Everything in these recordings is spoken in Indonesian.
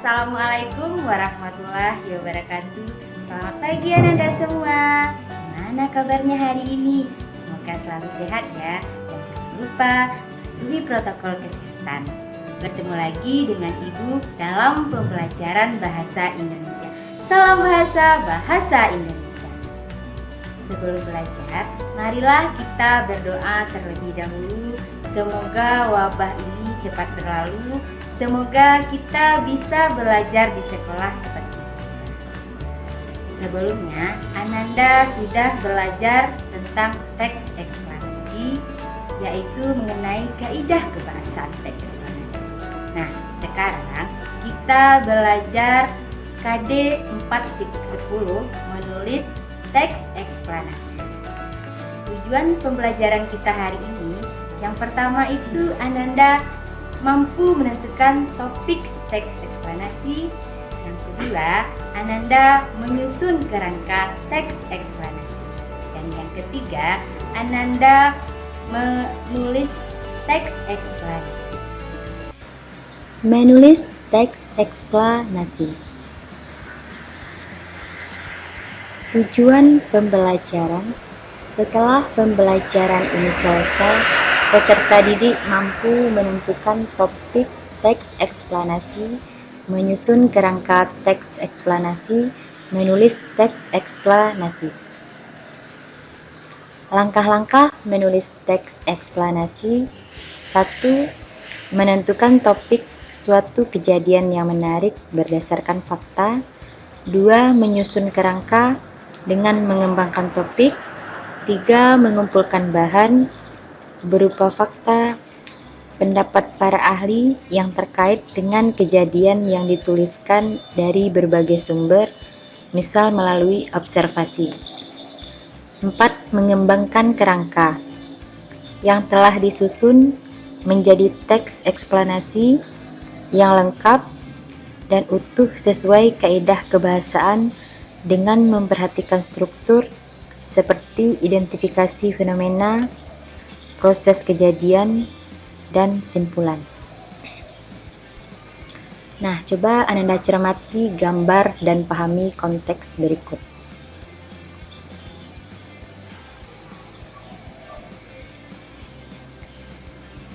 Assalamualaikum warahmatullahi wabarakatuh. Selamat pagi Ananda semua. Gimana kabarnya hari ini? Semoga selalu sehat ya. Dan jangan lupa patuhi protokol kesehatan. Bertemu lagi dengan Ibu dalam pembelajaran bahasa Indonesia. Salam bahasa Indonesia. Sebelum belajar, marilah kita berdoa terlebih dahulu. Semoga wabah ini cepat berlalu. Semoga kita bisa belajar di sekolah seperti biasa. Sebelumnya, Ananda sudah belajar tentang teks eksplanasi, yaitu mengenai kaidah kebahasaan teks eksplanasi. Nah, sekarang kita belajar KD 4.10 menulis teks eksplanasi. Tujuan pembelajaran kita hari ini, yang pertama itu Ananda mampu menentukan topik teks eksplanasi. Yang kedua, Ananda menyusun kerangka teks eksplanasi. Dan yang ketiga, Ananda menulis teks eksplanasi. Menulis teks eksplanasi. Tujuan pembelajaran. Setelah pembelajaran ini selesai, peserta didik mampu menentukan topik teks eksplanasi, menyusun kerangka teks eksplanasi, menulis teks eksplanasi. Langkah-langkah menulis teks eksplanasi. 1. Menentukan topik suatu kejadian yang menarik berdasarkan fakta. 2. Menyusun kerangka dengan mengembangkan topik. 3. Mengumpulkan bahan berupa fakta, pendapat para ahli yang terkait dengan kejadian yang dituliskan dari berbagai sumber, misal melalui observasi. 4. Mengembangkan kerangka yang telah disusun menjadi teks eksplanasi yang lengkap dan utuh sesuai kaidah kebahasaan dengan memperhatikan struktur seperti identifikasi fenomena, proses kejadian, dan simpulan. Nah, coba Ananda cermati gambar dan pahami konteks berikut.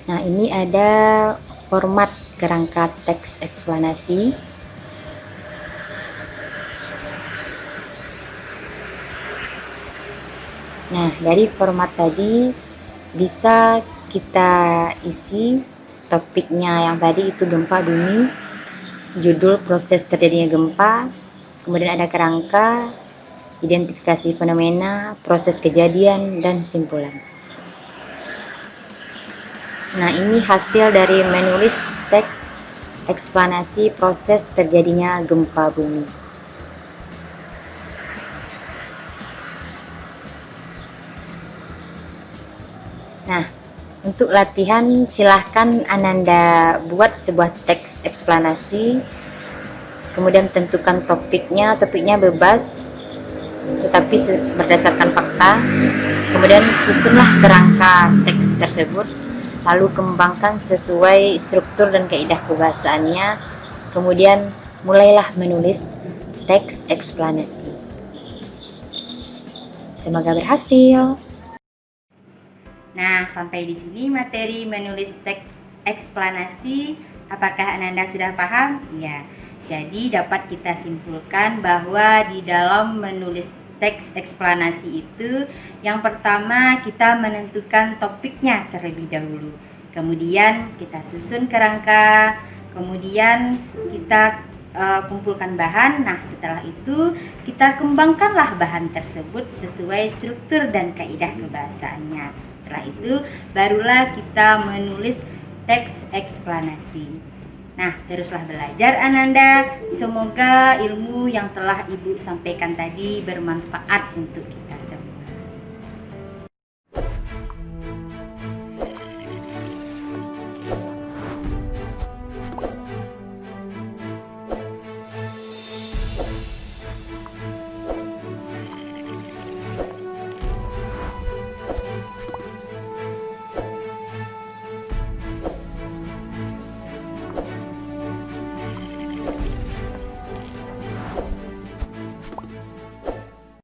Nah, ini ada format kerangka teks eksplanasi. Nah, dari format tadi bisa kita isi topiknya yang tadi itu gempa bumi, judul proses terjadinya gempa, kemudian ada kerangka, identifikasi fenomena, proses kejadian, dan simpulan. Nah, ini hasil dari menulis teks eksplanasi proses terjadinya gempa bumi. Nah, untuk latihan silahkan Ananda buat sebuah teks eksplanasi, kemudian tentukan topiknya bebas tetapi berdasarkan fakta, kemudian susunlah kerangka teks tersebut, lalu kembangkan sesuai struktur dan kaidah kebahasaannya, kemudian mulailah menulis teks eksplanasi. Semoga berhasil. Nah, sampai di sini materi menulis teks eksplanasi. Apakah Ananda sudah paham? Ya. Jadi dapat kita simpulkan bahwa di dalam menulis teks eksplanasi itu, yang pertama kita menentukan topiknya terlebih dahulu. Kemudian kita susun kerangka, kemudian kita kumpulkan bahan. Nah, setelah itu kita kembangkanlah bahan tersebut sesuai struktur dan kaidah kebahasaannya. Setelah itu barulah kita menulis teks eksplanasi. Nah, teruslah belajar Ananda. Semoga ilmu yang telah Ibu sampaikan tadi bermanfaat untuk kita.